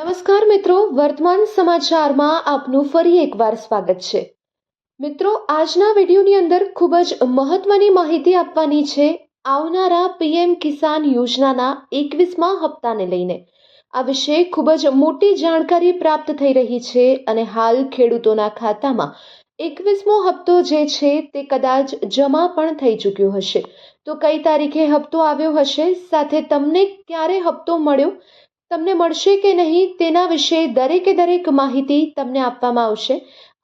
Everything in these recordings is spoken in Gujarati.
નમસ્કાર મિત્રો, વર્તમાન સમાચારમાં આપનું ફરી એકવાર સ્વાગત છે। મિત્રો, આજના વિડીયોની અંદર ખૂબ જ મહત્વની માહિતી આપવાની છે આવનારા પીએમ કિસાન યોજનાના 21મા હપ્તાને લઈને। આ વિશે ખૂબ જ મોટી જાણકારી પ્રાપ્ત થઈ રહી છે અને હાલ ખેડૂતોના ખાતામાં 21મો હપ્તો જે છે તે કદાચ જમા પણ થઈ ચૂક્યો હશે। તો કઈ તારીખે હપ્તો આવ્યો હશે, સાથે તમને ક્યારે હપ્તો મળ્યો, તમને મળશે કે નહીં, તેના વિશે દરેકે દરેક માહિતી તમને આપવામાં આવશે।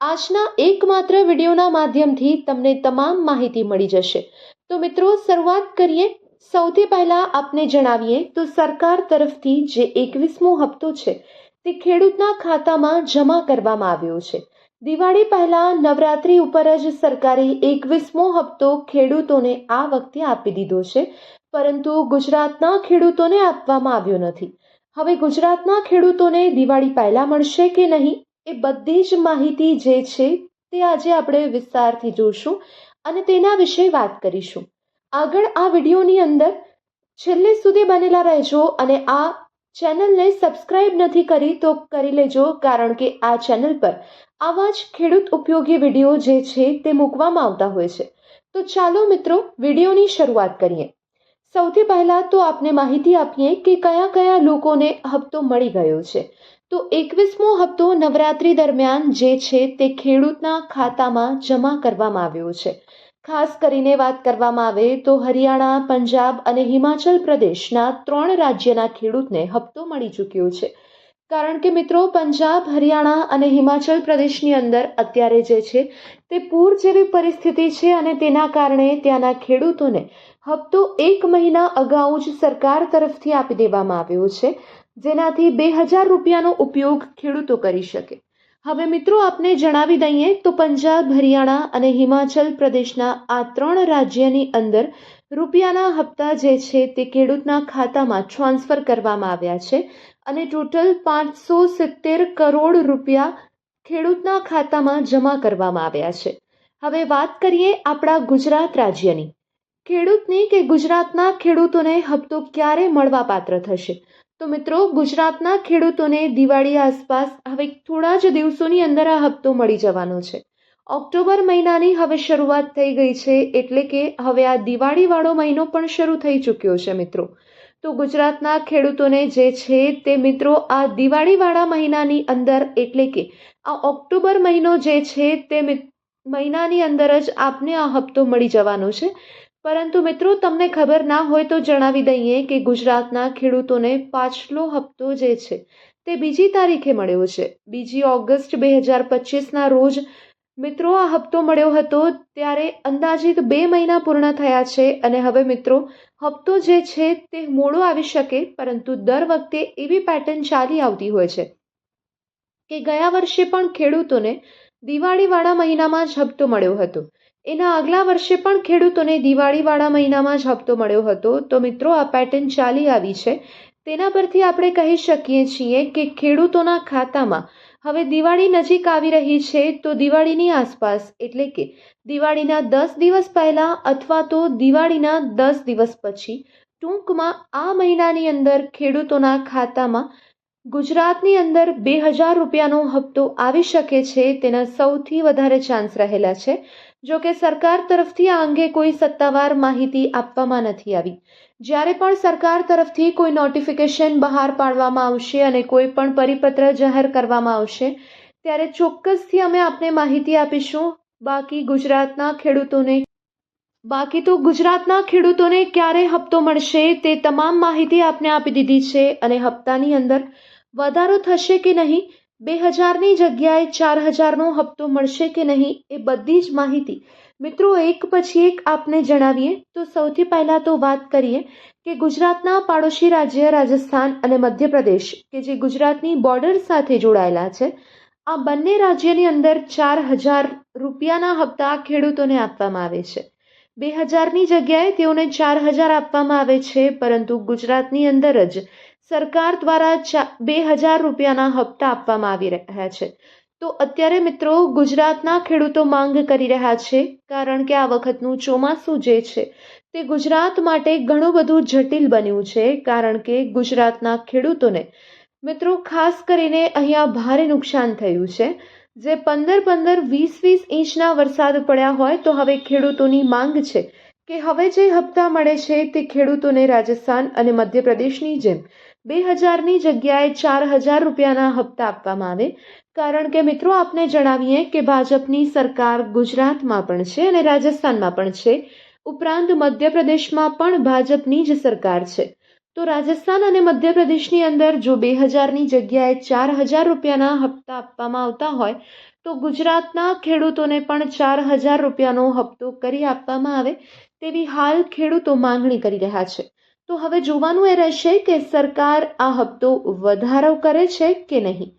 આજના એકમાત્ર વિડીયોના માધ્યમથી તમને તમામ માહિતી મળી જશે। તો મિત્રો, શરૂઆત કરીએ। સૌથી પહેલા આપને જણાવીએ તો સરકાર તરફથી જે 21મો હપ્તો છે તે ખેડૂતના ખાતામાં જમા કરવામાં આવ્યો છે। દિવાળી પહેલા નવરાત્રી ઉપર જ સરકારે 21મો હપ્તો ખેડૂતોને આ વખતે આપી દીધો છે, પરંતુ ગુજરાતના ખેડૂતોને આપવામાં આવ્યો નથી। હવે ગુજરાતના ખેડૂતોને દિવાળી પહેલા મળશે કે નહીં, એ બધી જ માહિતી જે છે તે આજે આપણે વિસ્તારથી જોઈશું અને તેના વિશે વાત કરીશું। આગળ આ વિડીયોની અંદર છેલ્લે સુધી બનેલા રહેજો અને આ ચેનલને સબસ્ક્રાઇબ નથી કરી તો કરી લેજો, કારણ કે આ ચેનલ પર આવા જ ખેડૂત ઉપયોગી વિડીયો જે છે તે મૂકવામાં આવતા હોય છે। તો ચાલો મિત્રો, વિડીયોની શરૂઆત કરીએ। સૌથી પહેલા તો આપને માહિતી આપીએ કે કયા કયા લોકોને હપ્તો મળી ગયો છે। તો 21મો હપ્તો નવરાત્રી દરમિયાન જે છે તે ખેડૂતના ખાતામાં જમા કરવામાં આવ્યો છે। ખાસ કરીને વાત કરવામાં આવે તો હરિયાણા, પંજાબ અને હિમાચલ પ્રદેશના 3 રાજ્યના ખેડૂતને હપ્તો મળી ચૂક્યો છે। કારણ કે મિત્રો, પંજાબ, હરિયાણા અને હિમાચલ પ્રદેશની અંદર અત્યારે જે છે તે પૂર જેવી પરિસ્થિતિ છે અને તેના કારણે ત્યાંના ખેડૂતોને હપ્તો 1 મહિના અગાઉ જ સરકાર તરફથી આપી દેવામાં આવ્યો છે, જેનાથી 2000 રૂપિયાનો ઉપયોગ ખેડૂતો કરી શકે। હવે મિત્રો, આપને જણાવી દઈએ તો પંજાબ, હરિયાણા અને હિમાચલ પ્રદેશના આ 3 રાજ્યની અંદર રૂપિયાના હપ્તા જે છે તે ખેડૂતના ખાતામાં ટ્રાન્સફર કરવામાં આવ્યા છે અને ટોટલ 570 કરોડ રૂપિયા ખેડૂતના ખાતામાં જમા કરવામાં આવ્યા છે। હવે વાત કરીએ આપણા ગુજરાત રાજ્યની। ખેડૂતની કે ગુજરાતના ખેડૂતોને હપ્તો ક્યારે મળવા પાત્ર થશે? તો મિત્રો, ગુજરાતના ખેડૂતોને દિવાળી આસપાસ હવે થોડા જ દિવસોની અંદર આ હપ્તો મળી જવાનો છે। ઓક્ટોબર મહિનાની હવે શરૂઆત થઈ ગઈ છે, એટલે કે હવે આ દિવાળીવાળો મહિનો પણ શરૂ થઈ ચૂક્યો છે મિત્રો। તો ગુજરાતના ખેડૂતોને જે છે તે મિત્રો આ દિવાળીવાળા મહિનાની અંદર, એટલે કે આ ઓક્ટોબર મહિનો જે છે તે મહિનાની અંદર જ આપને આ હપ્તો મળી જવાનો છે। પરંતુ મિત્રો, તમને ખબર ના હોય તો જણાવી દઈએ કે ગુજરાતના ખેડૂતોને પાછલો હપ્તો જે છે તે 2 તારીખે મળ્યો છે। 2 ઓગસ્ટ 2025ના રોજ મિત્રો આ હપ્તો મળ્યો હતો। ત્યારે અંદાજિત 2 મહિના પૂર્ણ થયા છે અને હવે મિત્રો હપ્તો જે છે તે મોડો આવી શકે, પરંતુ દર વખતે એવી પેટર્ન ચાલી આવતી હોય છે કે ગયા વર્ષે પણ ખેડૂતોને દિવાળીવાળા મહિનામાં જ હપ્તો મળ્યો હતો, એના આગલા વર્ષે પણ ખેડૂતોને દિવાળીવાળા મહિનામાં જ હપ્તો મળ્યો હતો। તો મિત્રો, આ પેટર્ન ચાલી આવી છે। તેના પરથી આપણે કહી શકીએ છીએ કે ખેડૂતોના ખાતામાં હવે દિવાળી નજીક આવી રહી છે, તો દિવાળીની આસપાસ, એટલે કે દિવાળીના 10 દિવસ પહેલા અથવા તો દિવાળીના 10 દિવસ પછી, ટૂંકમાં આ મહિનાની અંદર ખેડૂતોના ખાતામાં ગુજરાતની અંદર 2000 રૂપિયાનો હપ્તો આવી શકે છે, તેના સૌથી વધારે ચાન્સ રહેલા છે। જો કે સરકાર તરફથી આ અંગે કોઈ સત્તાવાર માહિતી આપવામાં નથી આવી। જ્યારે પણ સરકાર તરફથી કોઈ નોટિફિકેશન બહાર પાડવામાં આવશે અને કોઈ પણ પરિપત્ર જાહેર કરવામાં આવશે, ત્યારે ચોક્કસથી અમે આપને માહિતી આપીશું। બાકી તો ગુજરાતના ખેડૂતોને ક્યારે હપ્તો મળશે તે તમામ માહિતી આપને આપી દીધી છે અને હપ્તાની અંદર વધારો થશે કે નહીં, 2000ની જગ્યાએ 4000નો હપ્તો મળશે કે નહીં, એ બધી જ માહિતી મિત્રો એક પછી એક આપને જણાવીએ। તો સૌથી પહેલા તો વાત કરીએ કે ગુજરાતના પાડોશી રાજ્ય રાજસ્થાન અને મધ્યપ્રદેશ કે જે ગુજરાતની બોર્ડર સાથે જોડાયેલા છે, આ બંને રાજ્યની અંદર 4000 રૂપિયાના હપ્તા ખેડૂતોને આપવામાં આવે છે। 2000ની જગ્યાએ તેઓને 4000 આપવામાં આવે છે, પરંતુ ગુજરાતની અંદર જ સરકાર દ્વારા 2000 રૂપિયાના હપ્તા આપવામાં આવી રહ્યા છે। તો અત્યારે મિત્રો ગુજરાતના ખેડૂતો માંગ કરી રહ્યા છે, કારણ કે આ વખતનું ચોમાસું જે છે તે ગુજરાત માટે ઘણું બધું જટિલ બન્યું છે, કારણ કે ગુજરાતના ખેડૂતોને મિત્રો, ખાસ કરીને અહીંયા ભારે નુકસાન થયું છે. જે 15-15, 20-20 ઇંચના વરસાદ પડ્યા હોય તો હવે ખેડૂતોની માંગ છે કે હવે જે હપ્તા મળે છે તે ખેડૂતોને રાજસ્થાન અને મધ્યપ્રદેશની જેમ 2000ની જગ્યાએ 4000 રૂપિયાના હપ્તા આપવામાં આવે. કારણ કે મિત્રો, આપને જણાવીએ કે ભાજપની સરકાર ગુજરાતમાં પણ છે અને રાજસ્થાનમાં પણ છે. ઉપરાંત મધ્યપ્રદેશમાં પણ ભાજપની જ સરકાર છે. તો રાજસ્થાન અને મધ્યપ્રદેશની અંદર જો 2000ની જગ્યાએ 4000 રૂપિયાના હપ્તા આપવામાં આવતા હોય તો ગુજરાતના ખેડૂતોને પણ 4000 રૂપિયાનો હપ્તો કરી આપવામાં આવે તેવી હાલ ખેડૂતો માંગણી કરી રહ્યા છે. તો હવે જોવાનું એ રહેશે કે સરકાર આ હપ્તો વધારો કરે છે કે નહીં.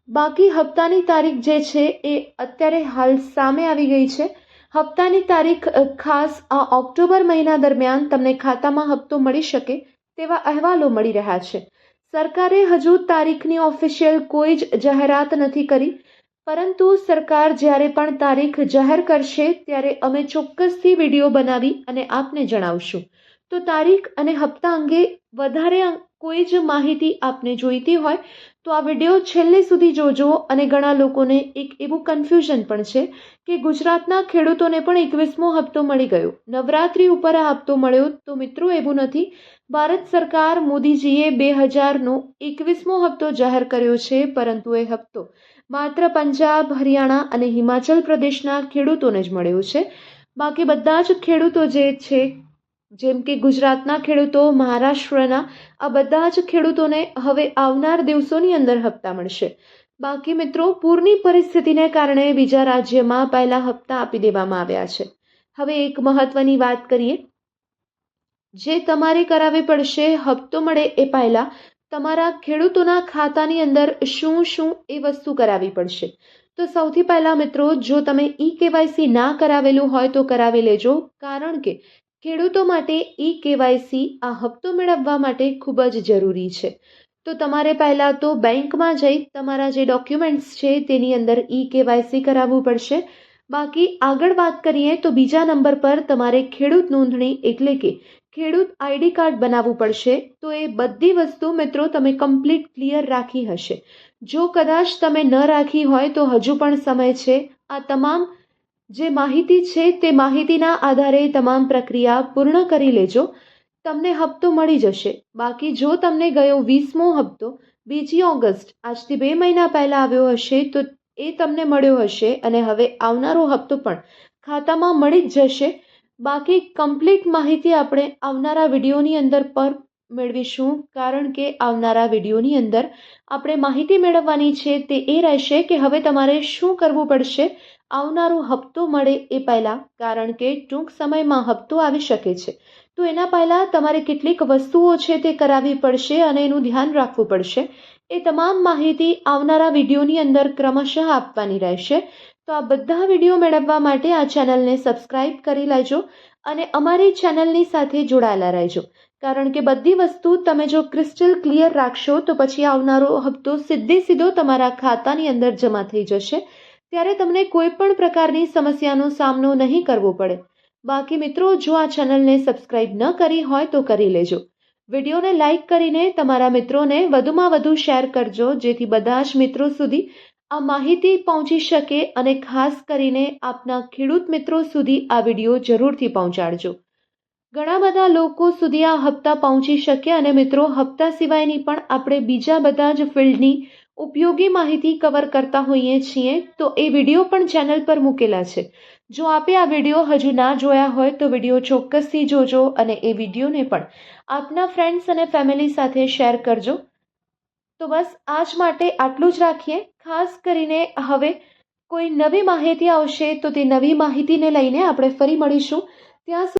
બાકી હપ્તાની તારીખ જે છે એ અત્યારે હાલ સામે આવી ગઈ છે. હપ્તાની તારીખ ખાસ આ ઓક્ટોબર મહિના દરમિયાન તમને ખાતામાં હપ્તો મળી શકે તેવા અહેવાલો મળી રહ્યા છે. સરકારે હજુ તારીખની ઓફિશિયલ કોઈ જ જાહેરાત નથી કરી, પરંતુ સરકાર જ્યારે પણ તારીખ જાહેર કરશે ત્યારે અમે ચોક્કસથી વિડીયો બનાવી અને આપને જણાવશું. તો તારીખ અને હપ્તા અંગે વધારે કોઈ જ માહિતી આપને જોઈતી હોય તો આ વિડીયો છેલ્લે સુધી જોજો. અને ઘણા લોકોને એક એવું કન્ફ્યુઝન પણ છે કે ગુજરાતના ખેડૂતોને પણ 21મો હપ્તો મળી ગયો, નવરાત્રી ઉપર આ હપ્તો મળ્યો. તો મિત્રો, એવું નથી. ભારત સરકાર મોદીજીએ 2000નો 21મો હપ્તો જાહેર કર્યો છે, પરંતુ એ હપ્તો માત્ર પંજાબ, હરિયાણા અને હિમાચલ પ્રદેશના ખેડૂતોને જ મળ્યો છે. બાકી બધા જ ખેડૂતો જે છે, જેમ કે ગુજરાતના ખેડૂતો, મહારાષ્ટ્રના, આ બધા જ ખેડૂતોને હવે આવનાર દિવસોની અંદર હપ્તા મળશે. બાકી મિત્રો, પૂરની પરિસ્થિતિને કારણે બીજા રાજ્યમાં પહેલા હપ્તા આપી દેવામાં આવ્યા છે. હવે એક મહત્વની વાત કરીએ, જે તમારે કરાવવી પડશે હપ્તો મળે એ પહેલાં તમારા ખેડૂતોના ખાતાની અંદર શું શું એ વસ્તુ કરાવવી પડશે. તો સૌથી પહેલાં મિત્રો, જો તમે KYC ના કરાવેલું હોય તો કરાવી લેજો. કારણ કે ખેડૂતો માટે KYC આ હપ્તો મેળવવા માટે ખૂબ જ જરૂરી છે. તો તમારે પહેલાં તો બેંકમાં જઈ તમારા જે ડોક્યુમેન્ટ્સ છે તેની અંદર KYC કરાવવું પડશે. બાકી આગળ વાત કરીએ તો બીજા નંબર પર તમારે ખેડૂત નોંધણી એટલે કે ખેડૂત ID કાર્ડ બનાવવું પડશે. તો એ બધી વસ્તુ મિત્રો તમે કમ્પ્લીટ ક્લિયર રાખી હશે. જો કદાચ તમે ન રાખી હોય તો હજુ પણ સમય છે. આ તમામ જે માહિતી છે તે માહિતીના આધારે તમામ પ્રક્રિયા પૂર્ણ કરી લેજો, તમને હપ્તો મળી જશે. બાકી જો તમને ગયો 20મો હપ્તો 2 ઓગસ્ટ આજથી 2 મહિના પહેલાં આવ્યો હશે તો એ તમને મળ્યો હશે અને હવે આવનારો હપ્તો પણ ખાતામાં મળી જ જશે. બાકી કમ્પ્લીટ માહિતી આપણે આવનારા વિડીયોની અંદર પર મેળવીશું. કારણ કે આવનારા વિડીયોની અંદર આપણે માહિતી મેળવવાની છે તે એ રહેશે કે હવે તમારે શું કરવું પડશે આવનારો હપ્તો મળે એ પહેલાં. કારણ કે ટૂંક સમયમાં હપ્તો આવી શકે છે. તો એના પહેલાં તમારે કેટલીક વસ્તુઓ છે તે કરાવવી પડશે અને એનું ધ્યાન રાખવું પડશે. એ તમામ માહિતી આવનારા વિડીયોની અંદર ક્રમશઃ આપવાની રહેશે. તો આ બધા વિડીયો મેળવવા માટે આ ચેનલને સબસ્ક્રાઇબ કરી લેજો અને અમારી ચેનલની સાથે જોડાયેલા રહેજો. કારણ કે બધી વસ્તુ તમે જો ક્રિસ્ટલ ક્લિયર રાખશો તો પછી આવનારો હપ્તો સીધો તમારા ખાતાની અંદર જમા થઈ જશે. ત્યારે તમને કોઈ પણ પ્રકારની સમસ્યાનો સામનો નહીં કરવો પડે. બાકી મિત્રો, જો આ ચેનલને સબસ્ક્રાઇબ ન કરી હોય તો કરી લેજો. વિડીયોને લાઇક કરીને તમારા મિત્રોને વધુમાં વધુ શેર કરજો, જેથી બધા જ મિત્રો સુધી આ માહિતી પહોંચી શકે અને ખાસ કરીને આપના ખેડૂત મિત્રો સુધી આ વિડીયો જરૂરથી પહોંચાડજો. ઘણા બધા લોકો સુધી આ હપ્તા પહોંચી શકે અને મિત્રો, હપ્તા સિવાયની પણ આપણે બીજા બધા જ ફિલ્ડની ઉપયોગી માહિતી કવર કરતા હોઈએ છીએ. તો એ વિડીયો પણ ચેનલ પર મૂકેલા છે. જો આપે આ વિડીયો હજુ ના જોયા હોય તો વિડીયો ચોક્કસથી જોજો અને એ વિડીયોને પણ આપના ફ્રેન્ડ્સ અને ફેમિલી સાથે શેર કરજો. તો બસ આજ માટે આટલું જ રાખીએ. ખાસ કરીને હવે કોઈ નવી માહિતી આવશે તો તે નવી માહિતીને લઈને આપણે ફરી મળીશું. ત્યાં